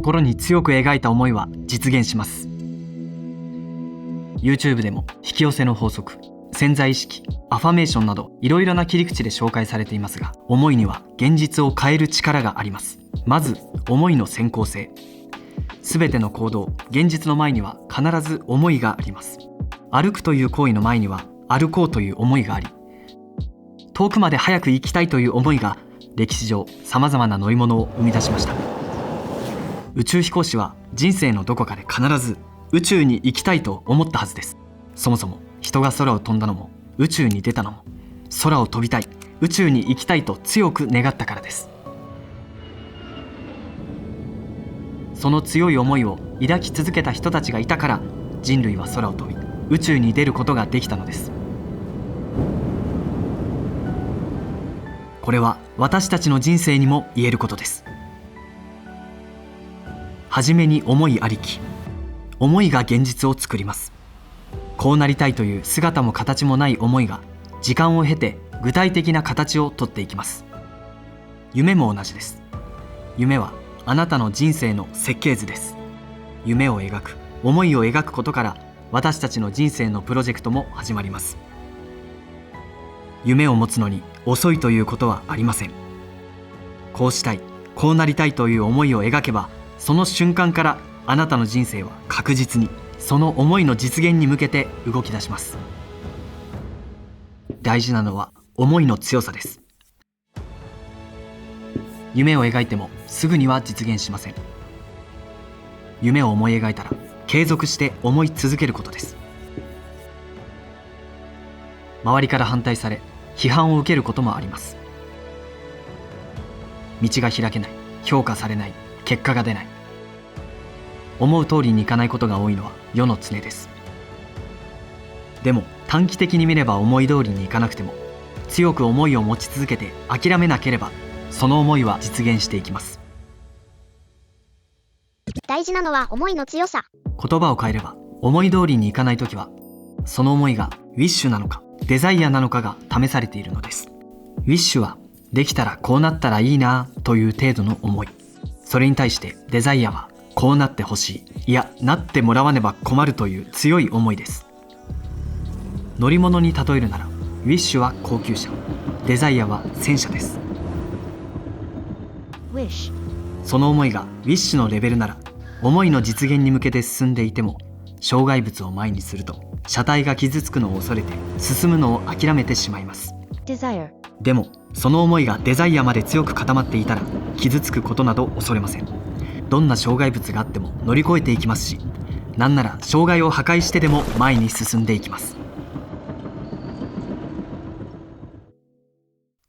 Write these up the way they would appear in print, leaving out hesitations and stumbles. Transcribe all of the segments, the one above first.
心に強く描いた思いは実現します。 YouTube でも引き寄せの法則、潜在意識、アファメーションなどいろいろな切り口で紹介されていますが、思いには現実を変える力があります。まず思いの先行性。すべての行動、現実の前には必ず思いがあります。歩くという行為の前には歩こうという思いがあり、遠くまで早く行きたいという思いが歴史上さまざまな乗り物を生み出しました。宇宙飛行士は人生のどこかで必ず宇宙に行きたいと思ったはずです。そもそも人が空を飛んだのも宇宙に出たのも、空を飛びたい、宇宙に行きたいと強く願ったからです。その強い思いを抱き続けた人たちがいたから、人類は空を飛び宇宙に出ることができたのです。これは私たちの人生にも言えることです。はじめに思いありき。思いが現実を作ります。こうなりたいという姿も形もない思いが時間を経て具体的な形をとっていきます。夢も同じです。夢はあなたの人生の設計図です。夢を描く、思いを描くことから私たちの人生のプロジェクトも始まります。夢を持つのに遅いということはありません。こうしたい、こうなりたいという思いを描けば、その瞬間からあなたの人生は確実にその思いの実現に向けて動き出します。大事なのは思いの強さです。夢を描いてもすぐには実現しません。夢を思い描いたら継続して思い続けることです。周りから反対され批判を受けることもあります。道が開けない、評価されない、結果が出ない、思う通りにいかないことが多いのは世の常です。でも短期的に見れば思い通りにいかなくても、強く思いを持ち続けて諦めなければ、その思いは実現していきます。大事なのは思いの強さ。言葉を変えれば、思い通りにいかないときは、その思いがウィッシュなのかデザイアなのかが試されているのです。ウィッシュはできたらこうなったらいいなという程度の思い。それに対してデザイアはこうなってほしい、いやなってもらわねば困るという強い思いです。乗り物に例えるなら、ウィッシュは高級車、デザイアは戦車です。その思いがウィッシュのレベルなら、思いの実現に向けて進んでいても、障害物を前にすると車体が傷つくのを恐れて進むのを諦めてしまいます。でもその思いがデザイアまで強く固まっていたら、傷つくことなど恐れません。どんな障害物があっても乗り越えていきますし、なんなら障害を破壊してでも前に進んでいきます。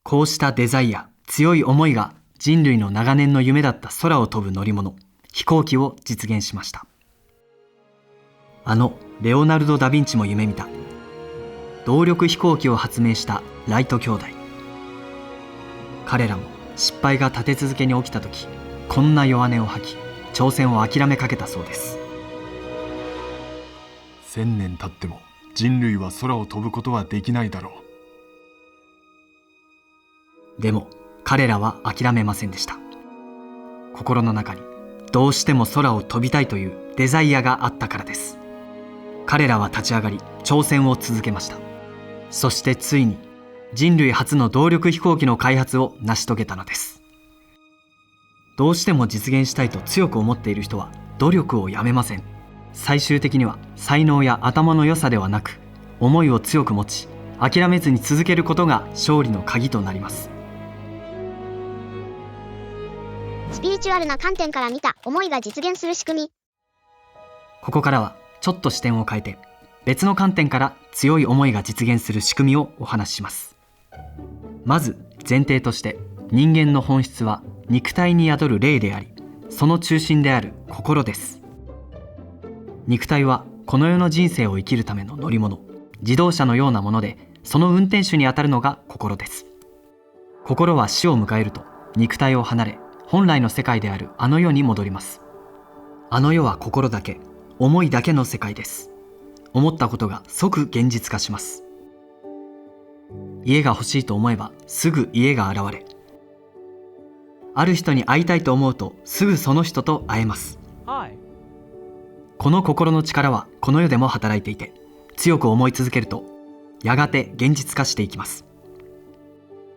こうしたデザイア、強い思いが人類の長年の夢だった空を飛ぶ乗り物、飛行機を実現しました。レオナルド・ダ・ヴィンチも夢見た動力飛行機を発明したライト兄弟。彼らも失敗が立て続けに起きた時、こんな弱音を吐き、挑戦を諦めかけたそうです。1000年経っても人類は空を飛ぶことはできないだろう。でも彼らは諦めませんでした。心の中にどうしても空を飛びたいというデザイアがあったからです。彼らは立ち上がり挑戦を続けました。そしてついに人類初の動力飛行機の開発を成し遂げたのです。どうしても実現したいと強く思っている人は努力をやめません。最終的には才能や頭の良さではなく、思いを強く持ち諦めずに続けることが勝利の鍵となります。スピリチュアルな観点から見た思いが実現する仕組み。ここからはちょっと視点を変えて、別の観点から強い思いが実現する仕組みをお話しします。まず前提として、人間の本質は肉体に宿る霊であり、その中心である心です。肉体はこの世の人生を生きるための乗り物、自動車のようなもので、その運転手にあたるのが心です。心は死を迎えると肉体を離れ、本来の世界であるあの世に戻ります。あの世は心だけ、思いだけの世界です。思ったことが即現実化します。家が欲しいと思えばすぐ家が現れ、ある人に会いたいと思うとすぐその人と会えます。この心の力はこの世でも働いていて、強く思い続けるとやがて現実化していきます。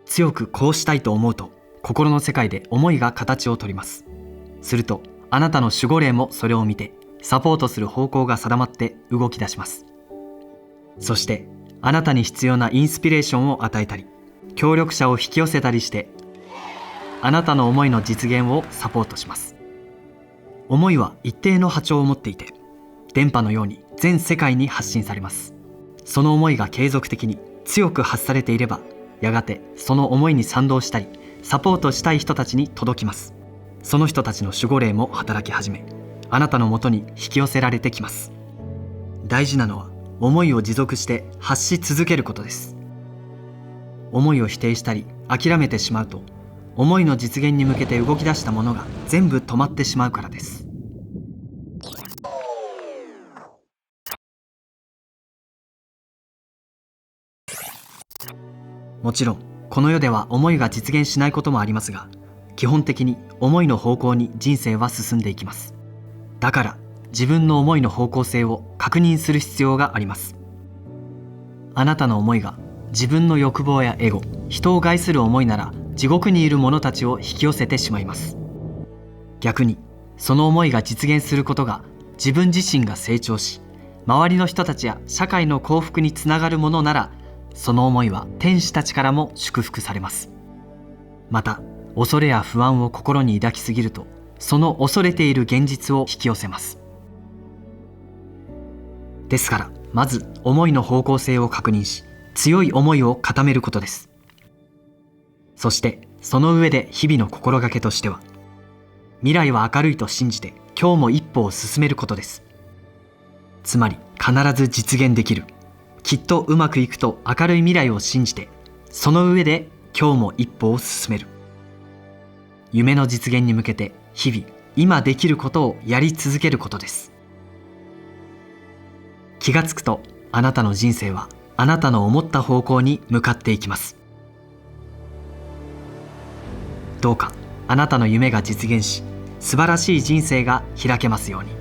強くこうしたいと思うと心の世界で思いが形をとります。するとあなたの守護霊もそれを見てサポートする方向が定まって動き出します。そしてあなたに必要なインスピレーションを与えたり、協力者を引き寄せたりして、あなたの思いの実現をサポートします。思いは一定の波長を持っていて、電波のように全世界に発信されます。その思いが継続的に強く発されていれば、やがてその思いに賛同したりサポートしたい人たちに届きます。その人たちの守護霊も働き始め、あなたのもとに引き寄せられてきます。大事なのは思いを持続して発し続けることです。思いを否定したり諦めてしまうと、思いの実現に向けて動き出したものが全部止まってしまうからです。もちろんこの世では思いが実現しないこともありますが、基本的に思いの方向に人生は進んでいきます。だから自分の思いの方向性を確認する必要があります。あなたの思いが自分の欲望やエゴ、人を害する思いなら、地獄にいる者たちを引き寄せてしまいます。逆にその思いが実現することが自分自身が成長し、周りの人たちや社会の幸福につながるものなら、その思いは天使たちからも祝福されます。また恐れや不安を心に抱きすぎると、その恐れている現実を引き寄せます。ですからまず思いの方向性を確認し、強い思いを固めることです。そしてその上で日々の心がけとしては、未来は明るいと信じて今日も一歩を進めることです。つまり必ず実現できる、きっとうまくいくと明るい未来を信じて、その上で今日も一歩を進める。夢の実現に向けて日々今できることをやり続けることです。気がつくとあなたの人生はあなたの思った方向に向かっていきます。どうかあなたの夢が実現し、素晴らしい人生が開けますように。